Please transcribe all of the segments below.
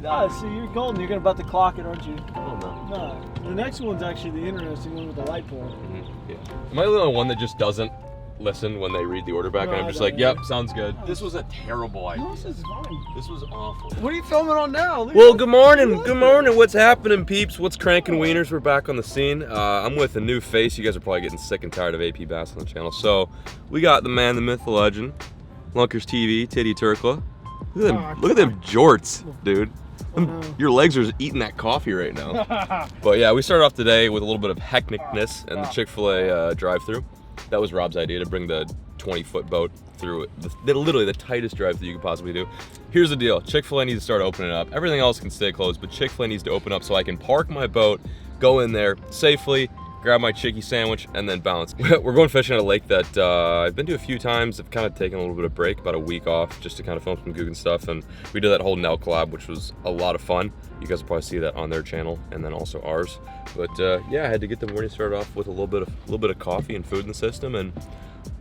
Ah, see, you're golden. You're about to clock it, aren't you? Oh, no. No. The next one's actually the interesting one with the light pole. Yeah. Am I the only one that just doesn't listen when they read the order back? No, and I'm just like, yep, sounds good. This was a terrible idea. No, this is fine. This was awful. What are you filming on now? Well, good morning. Good morning. What's happening, peeps? What's cranking wieners? We're back on the scene. I'm with a new face. You guys are probably getting sick and tired of AP Bass on the channel. So we got the man, the myth, the legend, Lunkers TV, Titty Turkla. Look at them jorts, dude. Your legs are eating that coffee right now. But yeah, we started off today with a little bit of hecticness in the Chick-fil-A drive-thru. That was Rob's idea to bring the 20-foot boat through literally the tightest drive-thru you could possibly do. Here's the deal, Chick-fil-A needs to start opening up. Everything else can stay closed, but Chick-fil-A needs to open up so I can park my boat, go in there safely, grab my chickie sandwich, and then bounce. We're going fishing at a lake that I've been to a few times. I've kind of taken a little bit of break, about a week off, just to kind of film some Guggen stuff, and we did that whole Nell collab, which was a lot of fun. You guys will probably see that on their channel, and then also ours. But yeah, I had to get the morning started off with a little bit of coffee and food in the system, and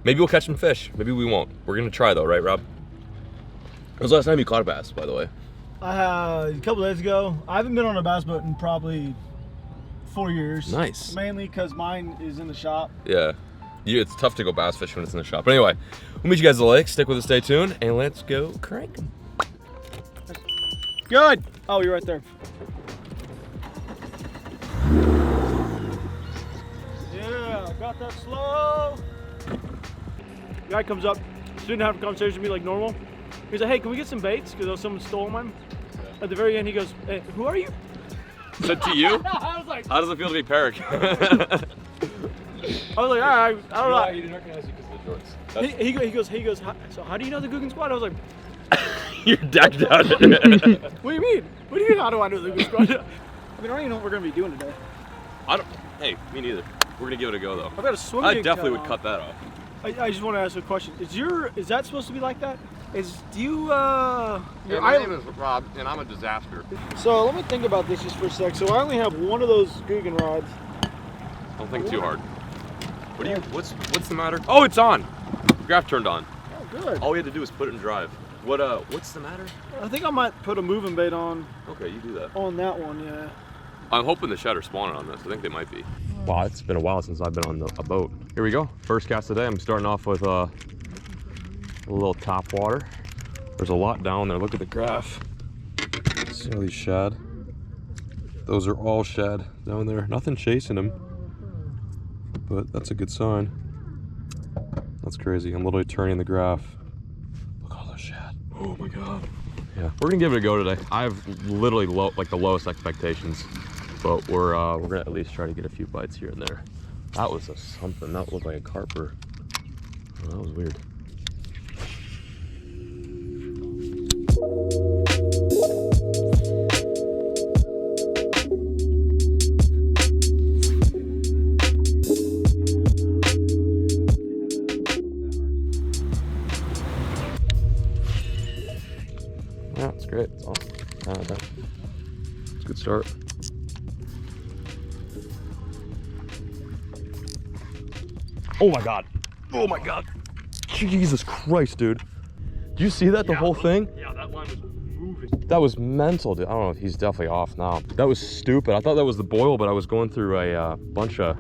maybe we'll catch some fish. Maybe we won't. We're gonna try though, right, Rob? When was the last time you caught a bass, by the way? A couple days ago. I haven't been on a bass boat in probably 4 years. Nice. Mainly because mine is in the shop. Yeah. It's tough to go bass fishing when it's in the shop. But anyway, we'll meet you guys at the lake. Stick with us, stay tuned, and let's go crank 'em. Good. Oh, you're right there. Yeah, got that slow. Guy comes up, didn't have a conversation with me like normal. He's like, hey, can we get some baits? Because someone stole mine. At the very end, he goes, hey, who are you? Is that to you? I was like, how does it feel to be Peric? I was like, all right, I don't know. He didn't recognize you because of the shorts. He goes, so how do you know the Guggen Squad? I was like, you're decked out. what do you mean? What do you mean, how do I know the Guggen Squad? I mean, I don't even know what we're going to be doing today. Hey, me neither. We're going to give it a go though. I've got a swim I jig definitely would on. cut that off. I just want to ask a question. Is that supposed to be like that? My name is Rob, and I'm a disaster. So let me think about this just for a sec. So I only have one of those Guggen rods. Don't think too hard. What's the matter? Oh, it's on. Graph turned on. Oh, good. All we had to do was put it in drive. What's the matter? I think I might put a moving bait on. Okay, you do that. On that one, yeah. I'm hoping the shad are spawning on this. I think they might be. Wow, it's been a while since I've been on a boat. Here we go. First cast today. I'm starting off with a little top water. There's a lot down there. Look at the graph. See all these shad? Those are all shad down there. Nothing chasing them, but that's a good sign. That's crazy. I'm literally turning the graph. Look at all those shad. Oh my God. Yeah, we're gonna give it a go today. I have literally the lowest expectations, but we're gonna at least try to get a few bites here and there. That was something. That looked like a carper. Oh, that was weird. Yeah, it's great. It's awesome. It's a good start. Oh my God. Oh my God. Jesus Christ, dude. Did you see that, the whole thing? Yeah, that line was moving. That was mental, dude. I don't know, he's definitely off now. That was stupid. I thought that was the boil, but I was going through a bunch of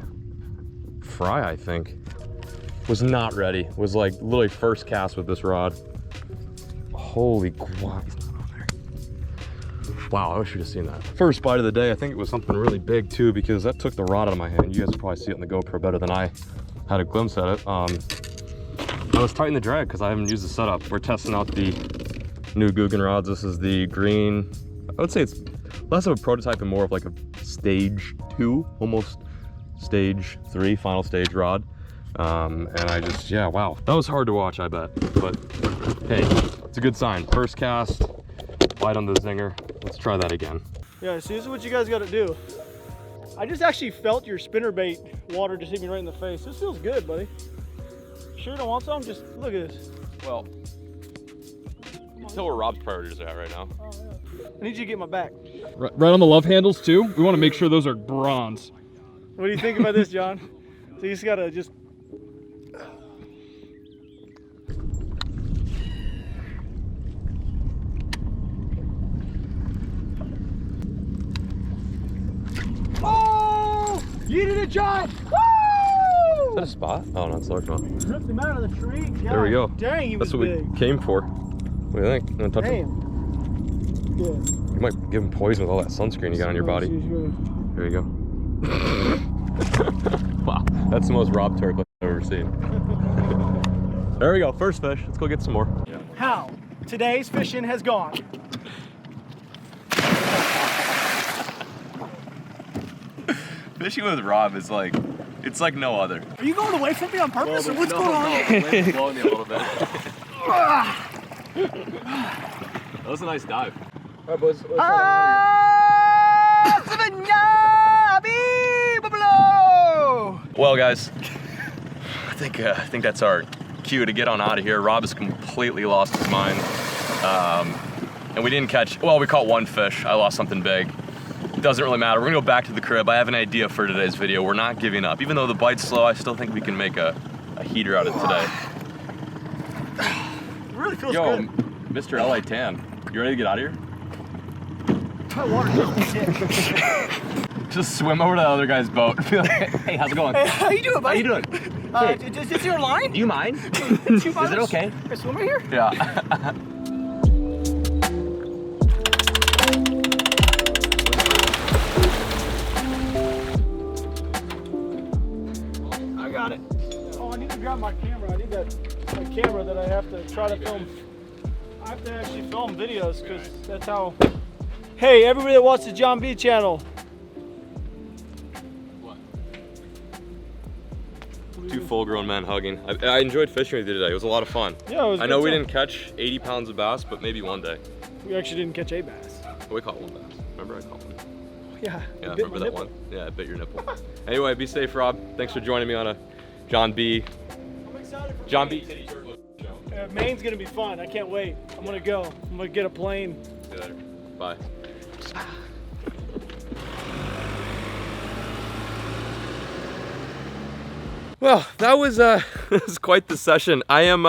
fry, I think. Was not ready. Was like literally first cast with this rod. Holy guac. Wow, I wish you'd have seen that. First bite of the day, I think it was something really big too, because that took the rod out of my hand. You guys will probably see it in the GoPro better than I had a glimpse at it. I was tightening the drag because I haven't used the setup. We're testing out the new Guggen rods. This is the green. I would say it's less of a prototype and more of like a stage 2, almost stage 3, final stage rod. And I just, yeah, wow. That was hard to watch, I bet. But hey, it's a good sign. First cast, bite on the zinger. Let's try that again. Yeah, see, this is what you guys got to do. I just actually felt your spinnerbait water just hit me right in the face. This feels good, buddy. Sure don't want some? Just look at this. Well, tell where Rob's priorities are at right now. Oh, yeah. I need you to get my back. Right on the love handles too. We want to make sure those are bronze. What do you think about this, John? So you just gotta just. Yeeted it, John! Is Woo! that a spot? Oh no, it's largemouth. Ripped him out of the tree. God, There we go. Dang, he was That's what big. we came for. What do you think? You want to touch him? Damn. Yeah. You might give him poison with all that sunscreen you got on your body. There you go. Wow, that's the most Rob turtle I've ever seen. There we go, first fish. Let's go get some more. How today's fishing has gone. Fishing with Rob is like, it's like no other. Are you going away from me on purpose, or what's going on? Wind's blowing me a little bit. That was a nice dive. All right, boys. Well, guys, I think that's our cue to get on out of here. Rob has completely lost his mind, and we didn't catch. Well, we caught one fish. I lost something big. It doesn't really matter. We're gonna go back to the crib. I have an idea for today's video. We're not giving up. Even though the bite's slow, I still think we can make a heater out of it today. It really feels Yo, good. Mr. LA Tan, you ready to get out of here? My water just Just swim over to the other guy's boat. Be like, hey, how's it going? Hey, how you doing, buddy? How you doing? Is this your line? Do you mind? Is it okay? A swimmer here? Yeah. I got it. Oh, I need to grab my camera. I need my camera that I have to try to film. I have to actually film videos because that's how. Hey, everybody that watches the John B channel. Two full-grown men hugging. I enjoyed fishing with you today. It was a lot of fun. Yeah, it was. I know we didn't catch 80 pounds of bass, but maybe one day. We actually didn't catch a bass. Oh, we caught one bass. Remember I caught one? Yeah. Yeah, it bit remember my that nipple. one? Yeah, it bit your nipple. Anyway, be safe, Rob. Thanks for joining me on a John B. I'm excited for John Maine. B. Maine's gonna be fun. I can't wait. I'm gonna go. I'm gonna get a plane. See you later. Bye. Well, that was that was quite the session. I'm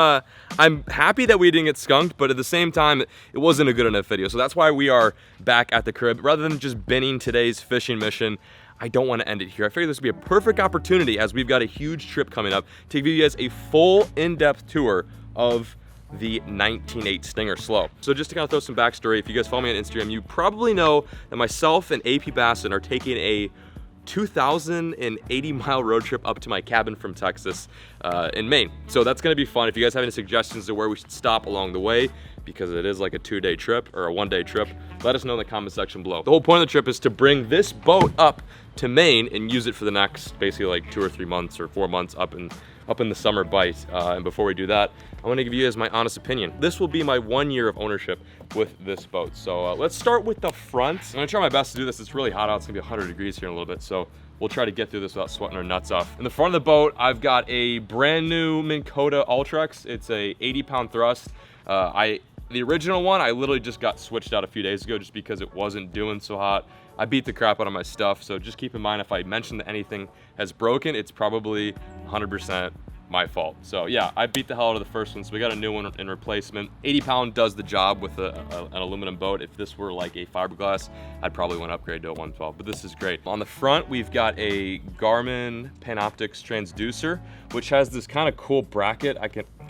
happy that we didn't get skunked, but at the same time, it wasn't a good enough video. So that's why we are back at the crib. Rather than just binning today's fishing mission, I don't want to end it here. I figured this would be a perfect opportunity, as we've got a huge trip coming up, to give you guys a full in-depth tour of the 19.8 Stinger Slow. So just to kind of throw some backstory, if you guys follow me on Instagram, you probably know that myself and AP Bassin are taking a 2,080-mile road trip up to my cabin from Texas in Maine. So that's gonna be fun. If you guys have any suggestions to where we should stop along the way, because it is like a 2-day trip or a 1-day trip, let us know in the comment section below. The whole point of the trip is to bring this boat up to Maine and use it for the next basically like 2 or 3 months or 4 months up in the summer bite. And before we do that, I want to give you guys my honest opinion. This will be my 1 year of ownership with this boat. So let's start with the front. I'm gonna try my best to do this. It's really hot out. It's gonna be 100 degrees here in a little bit. So we'll try to get through this without sweating our nuts off. In the front of the boat, I've got a brand new Minn Kota Ultrex. It's a 80-pound thrust. The original one, I literally just got switched out a few days ago just because it wasn't doing so hot. I beat the crap out of my stuff, so just keep in mind if I mention that anything has broken, it's probably 100% my fault. So yeah, I beat the hell out of the first one, so we got a new one in replacement. 80-pound does the job with an aluminum boat. If this were like a fiberglass, I'd probably want to upgrade to a 112, but this is great. On the front, we've got a Garmin Panoptix transducer, which has this kind of cool bracket.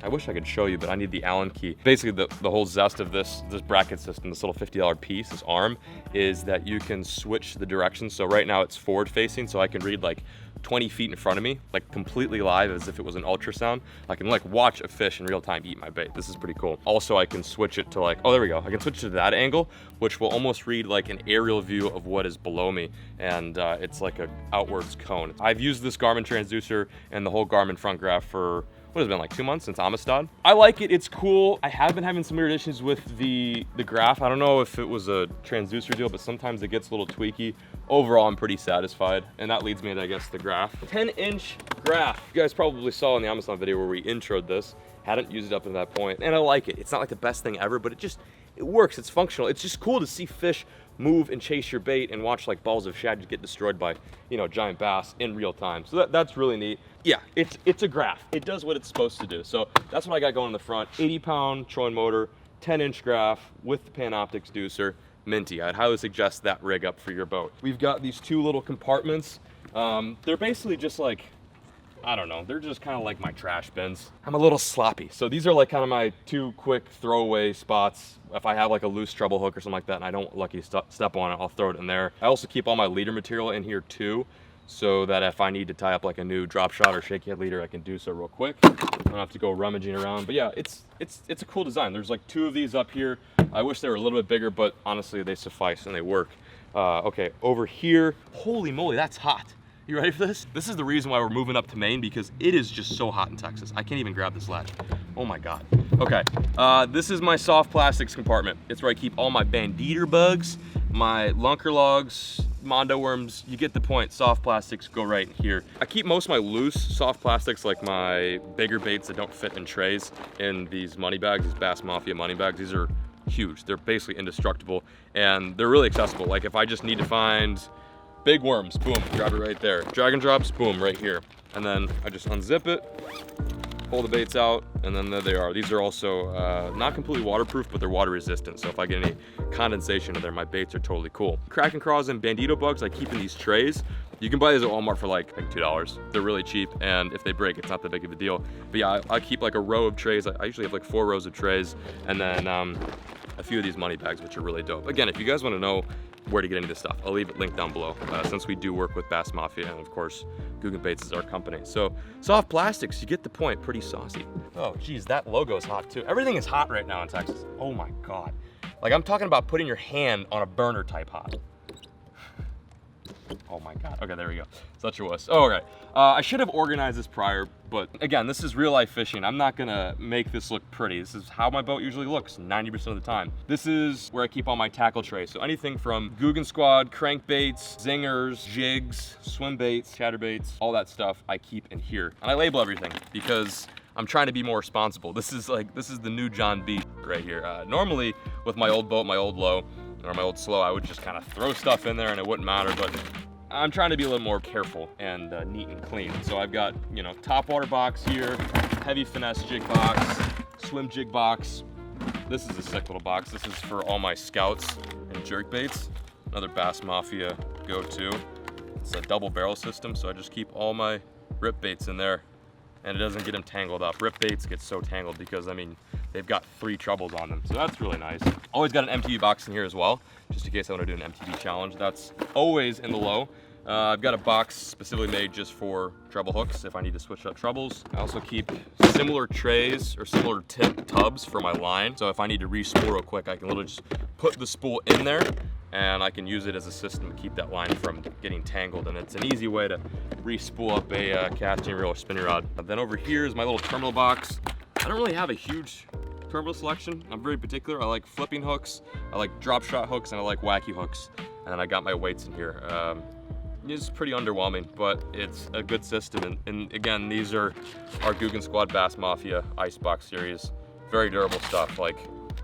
I wish I could show you, but I need the Allen key. Basically, the whole zest of this bracket system, this little $50 piece, this arm, is that you can switch the direction. So right now it's forward facing, so I can read like 20 feet in front of me, like completely live as if it was an ultrasound. I can like watch a fish in real time eat my bait. This is pretty cool. Also, I can switch it to like, oh, there we go. I can switch it to that angle, which will almost read like an aerial view of what is below me. And it's like a outwards cone. I've used this Garmin transducer and the whole Garmin front graph for, what has it been, like 2 months since Amistad? I like it, it's cool. I have been having some weird issues with the graph. I don't know if it was a transducer deal, but sometimes it gets a little tweaky. Overall, I'm pretty satisfied. And that leads me to, I guess, the graph. 10-inch graph. You guys probably saw in the Amistad video where we introed this. Hadn't used it up to that point, and I like it. It's not like the best thing ever, but it works, it's functional. It's just cool to see fish move and chase your bait and watch like balls of shad just get destroyed by, you know, giant bass in real time. So that's really neat. Yeah, it's a graph. It does what it's supposed to do. So that's what I got going in the front. 80-pound trolling motor, 10-inch graph with the Panoptix deucer, minty. I'd highly suggest that rig up for your boat. We've got these two little compartments They're basically just like, I don't know, they're just kind of like my trash bins. I'm a little sloppy. So these are like kind of my 2 quick throwaway spots. If I have like a loose treble hook or something like that and I don't lucky step on it, I'll throw it in there. I also keep all my leader material in here too, so that if I need to tie up like a new drop shot or shaky head leader, I can do so real quick. I don't have to go rummaging around. But yeah, it's a cool design. There's like 2 of these up here. I wish they were a little bit bigger, but honestly they suffice and they work. Okay, over here, holy moly, that's hot. You ready for this? This is the reason why we're moving up to Maine, because it is just so hot in Texas. I can't even grab this latch. Oh my God. Okay, this is my soft plastics compartment. It's where I keep all my banditter bugs, my lunker logs, mondo worms. You get the point. Soft plastics go right in here. I keep most of my loose soft plastics, like my bigger baits that don't fit in trays, in these money bags, these Bass Mafia money bags. These are huge. They're basically indestructible and they're really accessible. Like if I just need to find big worms, boom, grab it right there. Drag and drops, boom, right here. And then I just unzip it, pull the baits out, and then there they are. These are also not completely waterproof, but they're water resistant. So if I get any condensation in there, my baits are totally cool. Kraken craws and bandito bugs I keep in these trays. You can buy these at Walmart for like $2. They're really cheap, and if they break, it's not that big of a deal. But yeah, I keep like a row of trays. I usually have like 4 rows of trays, and then a few of these money bags, which are really dope. Again, if you guys want to know where to get any of this stuff, I'll leave it linked down below, since we do work with Bass Mafia, and of course Guggen Baits is our company. So soft plastics, you get the point. Pretty saucy. Oh geez, that logo is hot too. Everything is hot right now in Texas. Oh my God, like I'm talking about putting your hand on a burner type hot. Oh my God. Okay, there we go. Such a wuss. Oh, okay. I should have organized this prior, but again, this is real life fishing. I'm not gonna make this look pretty. This is how my boat usually looks 90% of the time. This is where I keep all my tackle trays. So anything from Guggen Squad, crankbaits, zingers, jigs, swim baits, chatterbaits, all that stuff I keep in here. And I label everything because I'm trying to be more responsible. This is the new John B right here. Normally with my old boat, my old low, or my old slow, I would just kind of throw stuff in there and it wouldn't matter, but I'm trying to be a little more careful and neat and clean. So I've got, you know, top water box here, heavy finesse jig box, swim jig box. This is a sick little box. This is for all my scouts and jerk baits. Another Bass Mafia go-to. It's a double barrel system, so I just keep all my rip baits in there and it doesn't get them tangled up. Rip baits get so tangled because, I mean, they've got 3 trebles on them, so that's really nice. Always got an MTB box in here as well, just in case I want to do an MTB challenge. That's always in the low. I've got a box specifically made just for treble hooks if I need to switch up trebles. I also keep similar trays or similar tip tubs for my line. So if I need to re-spool real quick, I can literally just put the spool in there and I can use it as a system to keep that line from getting tangled. And it's an easy way to re-spool up a casting reel or spinning rod. And then over here is my little terminal box. I don't really have a huge terminal selection. I'm very particular. I like flipping hooks, I like drop shot hooks, and I like wacky hooks. And then I got my weights in here. It's pretty underwhelming, but it's a good system. And again, these are our Guggen Squad Bass Mafia Icebox series. Very durable stuff. Like,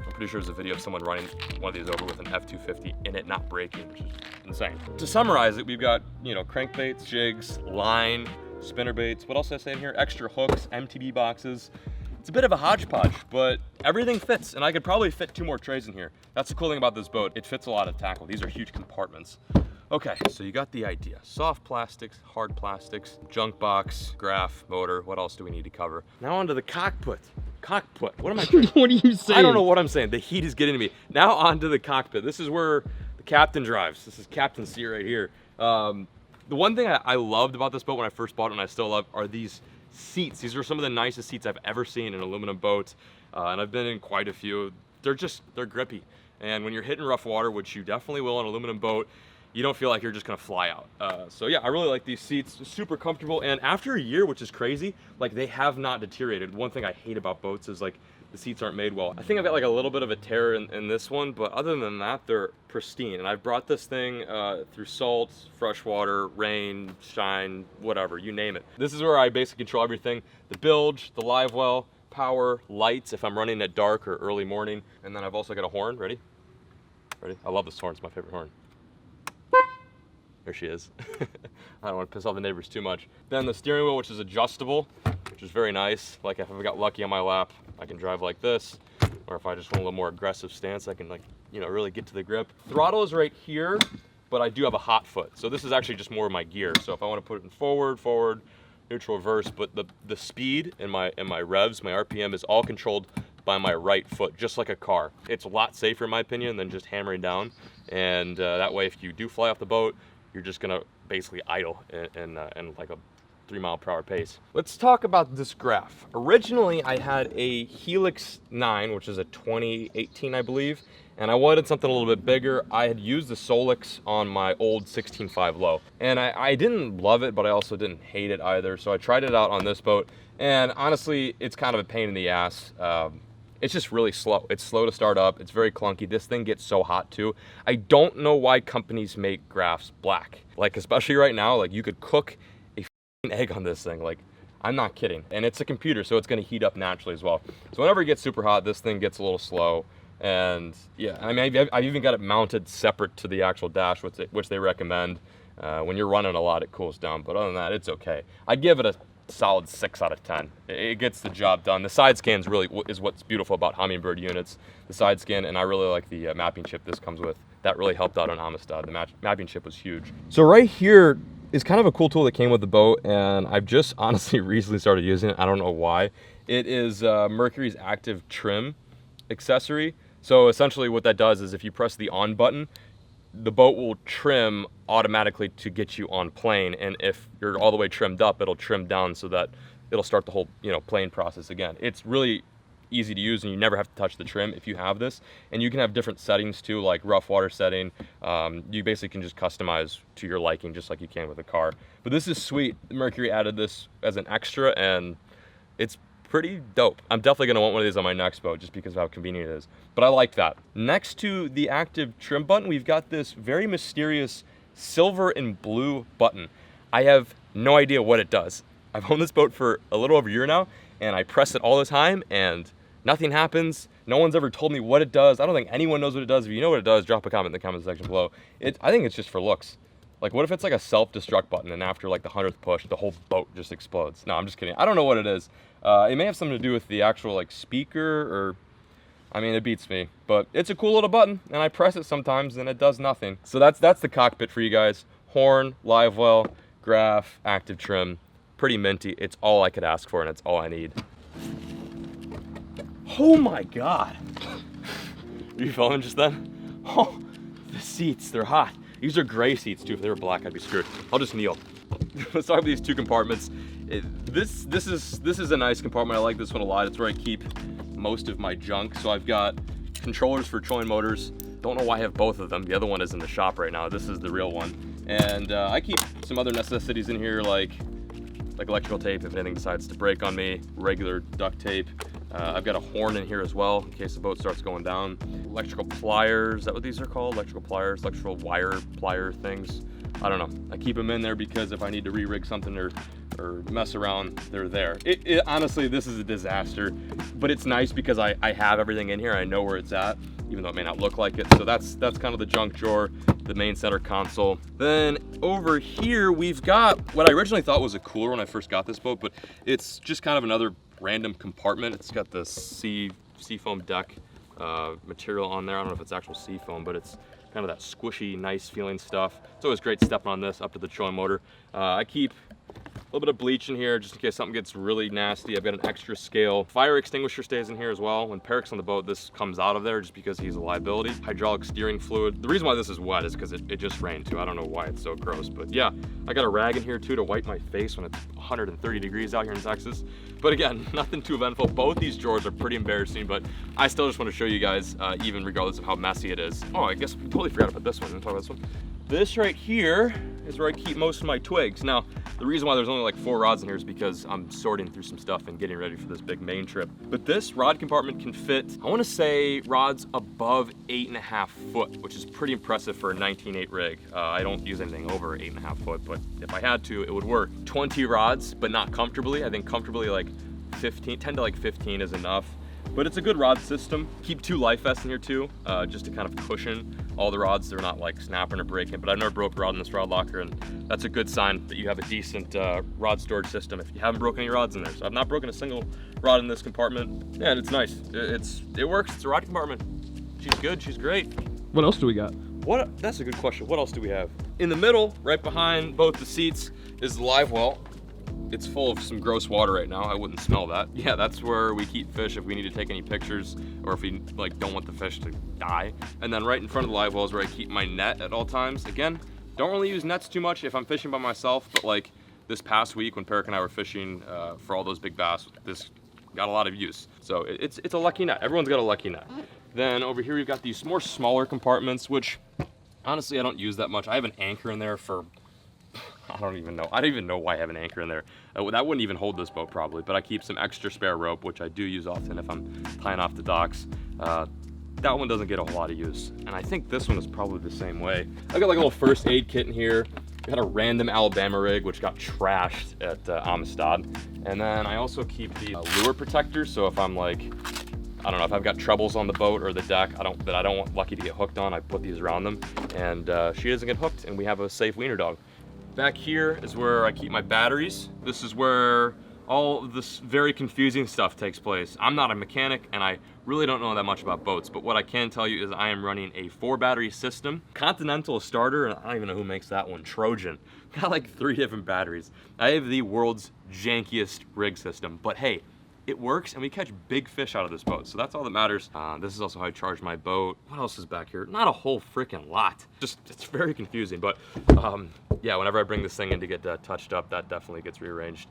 I'm pretty sure there's a video of someone running one of these over with an F250 and it not breaking, which is insane. To summarize it, we've got, you know, crankbaits, jigs, line, spinner baits. What else did I say in here? Extra hooks, MTB boxes. It's a bit of a hodgepodge, but everything fits, and I could probably fit 2 more trays in here. That's the cool thing about this boat. It fits a lot of tackle. These are huge compartments. Okay, so you got the idea. Soft plastics, hard plastics, junk box, graph, motor. What else do we need to cover? Now onto the cockpit. Cockpit, what am I saying? What are you saying? I don't know what I'm saying. The heat is getting to me. Now onto the cockpit. This is where the captain drives. This is captain seat right here. The one thing I loved about this boat when I first bought it, and I still love, are these seats. These are some of the nicest seats I've ever seen in an aluminum boat, and I've been in quite a few. They're grippy, and when you're hitting rough water, which you definitely will on an aluminum boat, you don't feel like you're just gonna fly out. So yeah, I really like these seats. Super comfortable, and after a year, which is crazy, like they have not deteriorated. One thing I hate about boats is like the seats aren't made well. I think I've got like a little bit of a tear in this one, but other than that, they're pristine. And I've brought this thing through salt, fresh water, rain, shine, whatever, you name it. This is where I basically control everything. The bilge, the live well, power, lights if I'm running at dark or early morning. And then I've also got a horn, ready? Ready? I love this horn, it's my favorite horn. There she is. I don't want to piss off the neighbors too much. Then the steering wheel, which is adjustable, which is very nice. Like if I've got lucky on my lap, I can drive like this. Or if I just want a little more aggressive stance, I can, like, you know, really get to the grip. Throttle is right here. but I do have a hot foot. So this is actually just more of my gear. So if I want to put it in forward, neutral, reverse, but the speed and my revs, my RPM is all controlled by my right foot, just like a car. It's a lot safer in my opinion than just hammering down. And that way, if you do fly off the boat, you're just gonna basically idle in like a 3-mile-per-hour pace. Let's talk about this graph. Originally, I had a Helix 9, which is a 2018, I believe, and I wanted something a little bit bigger. I had used the Solix on my old 16.5 low, and I didn't love it, but I also didn't hate it either, so I tried it out on this boat, and honestly, it's kind of a pain in the ass. It's just really slow. It's slow to start up. It's very clunky. This thing gets so hot too. I don't know why companies make graphs black. Like, especially right now, like you could cook a egg on this thing. Like, I'm not kidding. And it's a computer, so it's gonna heat up naturally as well. So whenever it gets super hot, this thing gets a little slow. And yeah, I mean, I've even got it mounted separate to the actual dash, which they recommend. When you're running a lot, it cools down. But other than that, it's okay. I give it a solid 6 out of 10. It gets the job done. The side scans really is what's beautiful about Humminbird units. The side scan, and I really like the mapping chip this comes with. That really helped out on Amistad. The mapping chip was huge. So right here is kind of a cool tool that came with the boat, and I've just honestly recently started using it. I don't know why. It is Mercury's active trim accessory. So essentially what that does is if you press the on button, the boat will trim automatically to get you on plane, and if you're all the way trimmed up, it'll trim down so that it'll start the whole plane process again. It's really easy to use, and you never have to touch the trim if you have this. And you can have different settings too, like rough water setting. You basically can just customize to your liking, just like you can with a car. But this is sweet. Mercury added this as an extra, and it's pretty dope. I'm definitely gonna want one of these on my next boat just because of how convenient it is. But I like that. Next to the active trim button, we've got this very mysterious silver and blue button. I have no idea what it does. I've owned this boat for a little over a year now, and I press it all the time, and nothing happens. No one's ever told me what it does. I don't think anyone knows what it does. If you know what it does, drop a comment in the comment section below. I think it's just for looks. Like, what if it's like a self-destruct button, and after like the 100th push, the whole boat just explodes? No, I'm just kidding. I don't know what it is. It may have something to do with the actual like speaker, or, I mean, it beats me. But it's a cool little button, and I press it sometimes, and it does nothing. So that's the cockpit for you guys. Horn, live well, graph, active trim. Pretty minty. It's all I could ask for, and it's all I need. Oh my God. Are you filming just then? Oh, the seats, they're hot. These are gray seats too. If they were black, I'd be screwed. I'll just kneel. Let's talk about these two compartments. This is a nice compartment. I like this one a lot. It's where I keep most of my junk. So I've got controllers for trolling motors. Don't know why I have both of them. The other one is in the shop right now. This is the real one. And I keep some other necessities in here, like electrical tape if anything decides to break on me, regular duct tape. I've got a horn in here as well in case the boat starts going down. Electrical pliers, is that what these are called? Electrical pliers, electrical wire plier things. I don't know. I keep them in there because if I need to re-rig something or mess around, they're there. Honestly, this is a disaster, but it's nice because I have everything in here. I know where it's at, even though it may not look like it. So that's kind of the junk drawer, the main center console. Then over here, we've got what I originally thought was a cooler when I first got this boat, but it's just kind of another random compartment. It's got the seafoam deck material on there. I don't know if it's actual seafoam, but it's kind of that squishy, nice feeling stuff. It's always great stepping on this up to the trolling motor. I keep a little bit of bleach in here just in case something gets really nasty. I've got an extra scale. Fire extinguisher stays in here as well. When Peric's on the boat, this comes out of there just because he's a liability. Hydraulic steering fluid. The reason why this is wet is because it just rained too. I don't know why it's so gross, but yeah. I got a rag in here too to wipe my face when it's 130 degrees out here in Texas. But again, nothing too eventful. Both these drawers are pretty embarrassing, but I still just want to show you guys, even regardless of how messy it is. Oh, I guess we totally forgot about this one. Talk about this one. This right here is where I keep most of my twigs. Now, the reason why there's only like 4 rods in here is because I'm sorting through some stuff and getting ready for this big main trip. But this rod compartment can fit, I want to say, rods above 8.5 foot, which is pretty impressive for a 19.8 rig. I don't use anything over 8.5 foot, but if I had to, it would work. 20 rods, but not comfortably. I think comfortably like 10 to like 15 is enough. But it's a good rod system. Keep 2 life vests in here too, just to kind of cushion all the rods. They're not like snapping or breaking, but I've never broke a rod in this rod locker, and that's a good sign that you have a decent rod storage system if you haven't broken any rods in there. So I've not broken a single rod in this compartment. Yeah, and it's nice. It works. It's a rod compartment. She's good. She's great. What else do we got? That's a good question. What else do we have? In the middle, right behind both the seats, is the live well. It's full of some gross water right now. I wouldn't smell that. Yeah, that's where we keep fish if we need to take any pictures or if we like don't want the fish to die. And then right in front of the live well is where I keep my net at all times. Again, don't really use nets too much if I'm fishing by myself, but like this past week when Peric and I were fishing for all those big bass, this got a lot of use. So it's a lucky net. Everyone's got a lucky net. Then over here we've got these more smaller compartments, which honestly I don't use that much. I have an anchor in there for, I don't even know why I have an anchor in there. That wouldn't even hold this boat probably, but I keep some extra spare rope, which I do use often if I'm tying off the docks. That one doesn't get a whole lot of use. And I think this one is probably the same way. I got like a little first aid kit in here. I got a random Alabama rig, which got trashed at Amistad. And then I also keep the lure protectors. So if I'm like, I don't know, if I've got trebles on the boat or the deck that I don't want Lucky to get hooked on, I put these around them and she doesn't get hooked and we have a safe wiener dog. Back here is where I keep my batteries. This is where all of this very confusing stuff takes place. I'm not a mechanic and I really don't know that much about boats, but what I can tell you is I am running a 4-battery system. Continental starter, and I don't even know who makes that one, Trojan. Got like 3 different batteries. I have the world's jankiest rig system, but hey, it works and we catch big fish out of this boat, so that's all that matters. This is also how I charge my boat. What else is back here? Not a whole freaking lot. Just, it's very confusing, but yeah, whenever I bring this thing in to get touched up, that definitely gets rearranged.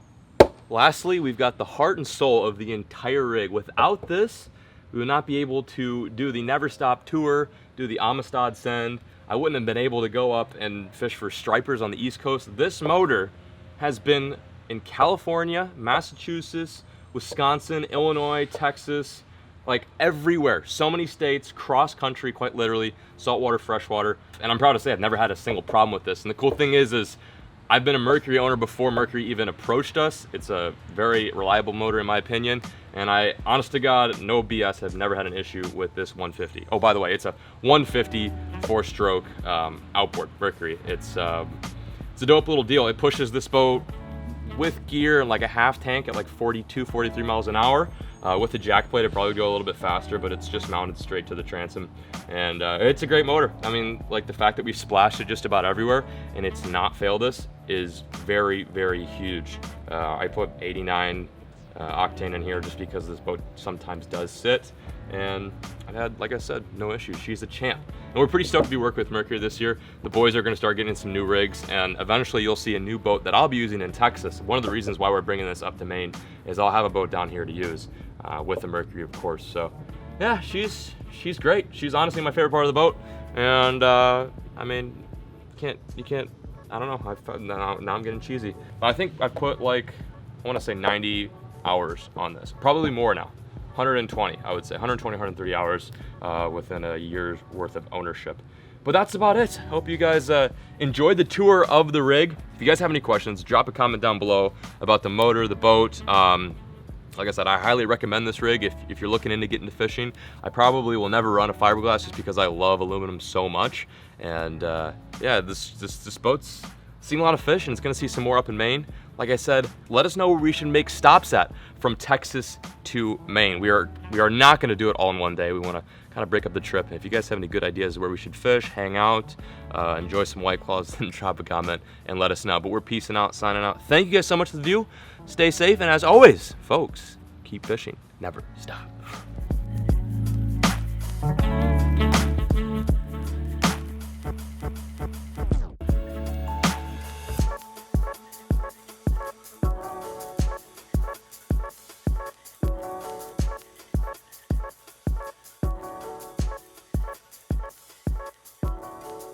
Lastly, we've got the heart and soul of the entire rig. Without this, we would not be able to do the Never Stop tour, do the Amistad send. I wouldn't have been able to go up and fish for stripers on the East Coast. This motor has been in California, Massachusetts, Wisconsin, Illinois, Texas, like everywhere. So many states, cross country, quite literally, saltwater, freshwater. And I'm proud to say I've never had a single problem with this. And the cool thing is I've been a Mercury owner before Mercury even approached us. It's a very reliable motor in my opinion. And I, honest to God, no BS, have never had an issue with this 150. Oh, by the way, it's a 150 4-stroke outboard Mercury. It's a dope little deal. It pushes this boat with gear and like a half tank at like 42, 43 miles an hour. With the jack plate, it probably go a little bit faster, but it's just mounted straight to the transom. And it's a great motor. I mean, like the fact that we've splashed it just about everywhere and it's not failed us is very, very huge. I put 89 octane in here just because this boat sometimes does sit. And I've had, like I said, no issues. She's a champ. And we're pretty stoked to be working with Mercury this year. The boys are gonna start getting some new rigs and eventually you'll see a new boat that I'll be using in Texas. One of the reasons why we're bringing this up to Maine is I'll have a boat down here to use with the Mercury, of course. So yeah, she's great. She's honestly my favorite part of the boat. And I mean, you can't, I don't know, now I'm getting cheesy. But I think I've put like, I wanna say 90 hours on this, probably more now. 120, I would say, 120, 130 hours within a year's worth of ownership. But that's about it. Hope you guys enjoyed the tour of the rig. If you guys have any questions, drop a comment down below about the motor, the boat. Like I said, I highly recommend this rig if you're looking into getting into fishing. I probably will never run a fiberglass just because I love aluminum so much. And yeah, this boat's seen a lot of fish and it's gonna see some more up in Maine. Like I said, let us know where we should make stops at from Texas to Maine. We are not gonna do it all in one day. We wanna kind of break up the trip. And if you guys have any good ideas where we should fish, hang out, enjoy some White Claws, then drop a comment and let us know. But we're peacing out, signing out. Thank you guys so much for the view. Stay safe, and as always, folks, keep fishing, never stop.